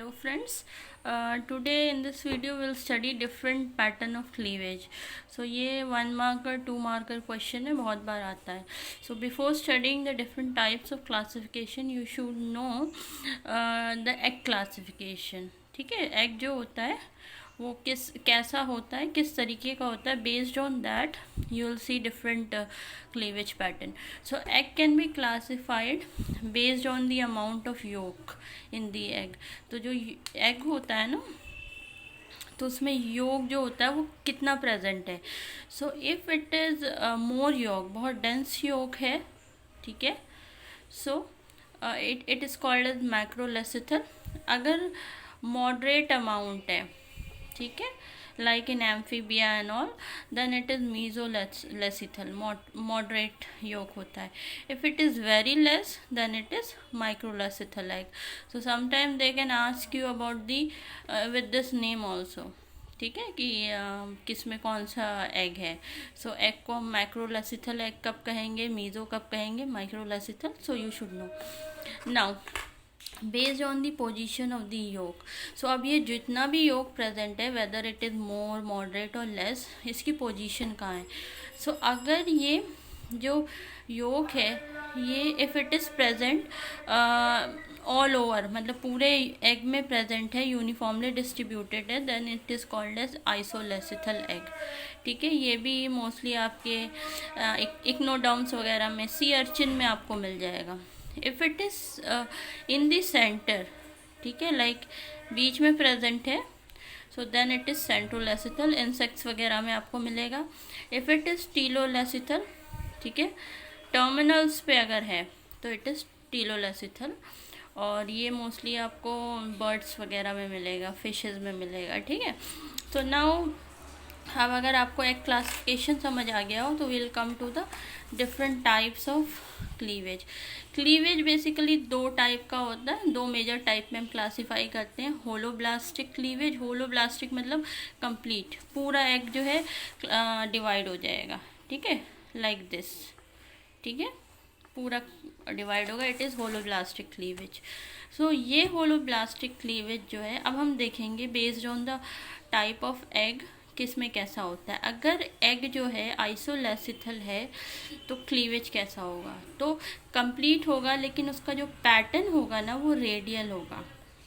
Hello friends, today in this video we'll study different pattern of cleavage. So ये 1 marker 2 marker question है, बहुत बार आता है. So before studying the different types of classification you should know the egg classification. ठीक है, egg जो होता है वो कैसा होता है, किस तरीके का होता है. Based on that you will see different cleavage pattern. So egg can be classified based on the amount of yolk in the egg. तो जो एग होता है ना, तो उसमें योग जो होता है वो कितना प्रेजेंट है. So if it is more yolk, बहुत डेंस योग है, ठीक है, so it is called as macrolecithal. अगर मॉडरेट अमाउंट है, ठीक है, like in amphibia and all, then it is mesolecithal, moderate yolk होता है. If it is very less then it is microlecithal egg. So sometime they can ask you about the with this name also, ठीक है, कि किस में कौन सा egg है. सो एग को हम माइक्रोलेसिथल एग कब कहेंगे, मीजो कब कहेंगे, microlecithal. So you should know. Now based on the position of the yolk. So अब ये जितना भी योग प्रेजेंट है, whether it is more moderate और लेस, इसकी पोजीशन कहाँ है. सो अगर ये जो योग है ये if it is present all over, मतलब पूरे एग में प्रेजेंट है, यूनिफॉर्मली डिस्ट्रीब्यूटेड है, then it is called as isolecithal egg. ठीक है, ये भी मोस्टली आपके इक्नोडर्म्स वगैरह में, सी अर्चिन में आपको मिल जाएगा. If it is in the centre, ठीक है, लाइक बीच में प्रेजेंट है, so then it is centrolecithal. Insects वगैरह में आपको मिलेगा. इफ़ इट इज़ टीलोलेसिथल, ठीक है, टर्मिनल्स पे अगर है तो इट इज़ टीलोलेसिथल. और ये मोस्टली आपको बर्ड्स वगैरह में मिलेगा, फिशेस में मिलेगा, ठीक है. तो नाउ अब अगर आपको एक क्लासिफिकेशन समझ आ गया हो तो will come to the different types of cleavage. Cleavage basically दो टाइप का होता है, दो मेजर टाइप में हम क्लासीफाई करते हैं. होलोब्लास्टिक क्लीवेज, होलोब्लास्टिक मतलब कंप्लीट, पूरा एग जो है डिवाइड हो जाएगा, ठीक है, लाइक दिस, ठीक है, पूरा डिवाइड होगा, इट इज़ होलोब्लास्टिक क्लीवेज. सो ये होलोब्लास्टिक क्लीवेज जो है, अब हम देखेंगे based on the type of egg किस में कैसा होता है. अगर एग जो है आइसोलेसिथल है तो क्लीवेज कैसा होगा, तो कंप्लीट होगा, लेकिन उसका जो पैटर्न होगा ना वो रेडियल होगा,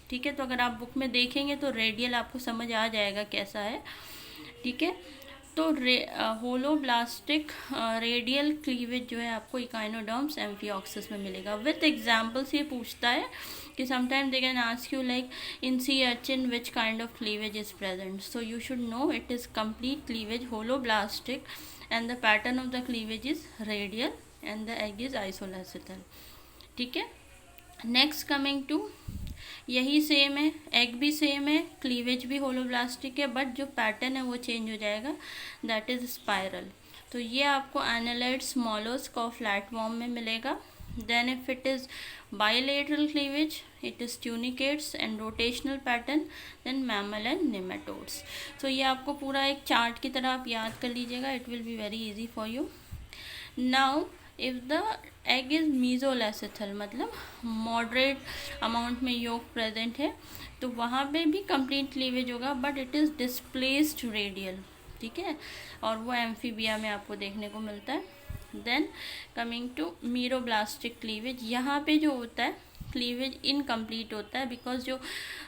ठीक है. तो अगर आप बुक में देखेंगे तो रेडियल आपको समझ आ जाएगा कैसा है, ठीक है. तो होलोब्लास्टिक रेडियल क्लीवेज जो है आपको इकाइनोडर्म्स एम्फिऑक्सिस में मिलेगा. विथ एग्जाम्पल्स ये पूछता है कि sometime they can ask you like in sea urchin which kind of cleavage is present. So you should know it is complete cleavage holoblastic and the pattern of the cleavage is radial and the egg is isolecithal, ठीक है. Next coming to, यही same है, egg भी same है, cleavage भी holoblastic है, but जो pattern है वो चेंज हो जाएगा, दैट इज़ स्पाइरल. तो ये आपको एनालाइड्स मॉलस्क और फ्लैटवॉर्म में मिलेगा. Then if it is bilateral cleavage, it is tunicates and rotational pattern, then mammal and nematodes. तो ये आपको पूरा एक चार्ट की तरह आप याद कर लीजिएगा, it will be very easy for you. Now if the egg is mesolecithal, मतलब मॉडरेट अमाउंट में योग प्रेजेंट है, तो वहाँ पे भी कंप्लीट क्लीवेज होगा, but it is displaced radial, ठीक है, और वो एम्फीबिया में आपको देखने को मिलता है. Then coming to meroblastic cleavage, यहाँ पे जो होता है क्लीवेज इनकम्प्लीट होता है, बिकॉज जो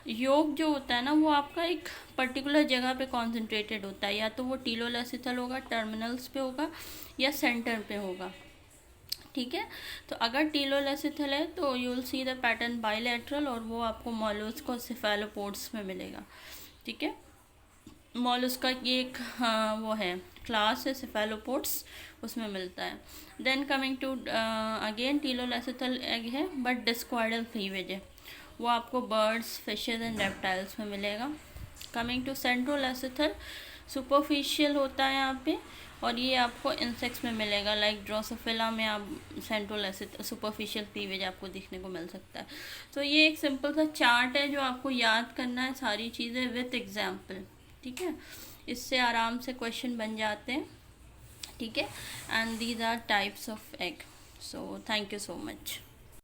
योग जो होता है ना वो आपका एक पर्टिकुलर जगह पे कॉन्सेंट्रेटेड होता है, या तो वो टीलोलेसिथल होगा, टर्मिनल्स पे होगा, या सेंटर पे होगा, ठीक है. तो अगर टीलोलेसिथल है तो you will see the pattern bilateral, और वो आपको मॉलस्क और सेफेलोपोड्स में मिलेगा, ठीक है. मॉलस्क का ये एक वो है क्लास है, सेफेलोपोड्स, उसमें मिलता है. Then coming to again telolecithal egg है, बट डिस्क्वाइडल क्लीवेज है, वो आपको बर्ड्स, फिशेज एंड रेप्टाइल्स में मिलेगा. कमिंग टू सेंट्रोलेसिथल, सुपरफिशियल होता है यहाँ पे, और ये आपको इंसेक्ट्स में मिलेगा, लाइक ड्रोसोफिला में आप सेंट्रोलेसिथल सुपरफिशियल क्लीवेज आपको देखने को मिल सकता है. तो ये एक सिंपल सा चार्ट है जो आपको याद करना है सारी चीज़ें विथ एग्जाम्पल, ठीक है. इससे आराम से क्वेश्चन बन जाते हैं, ठीक है. And these are types of egg. So thank you so much.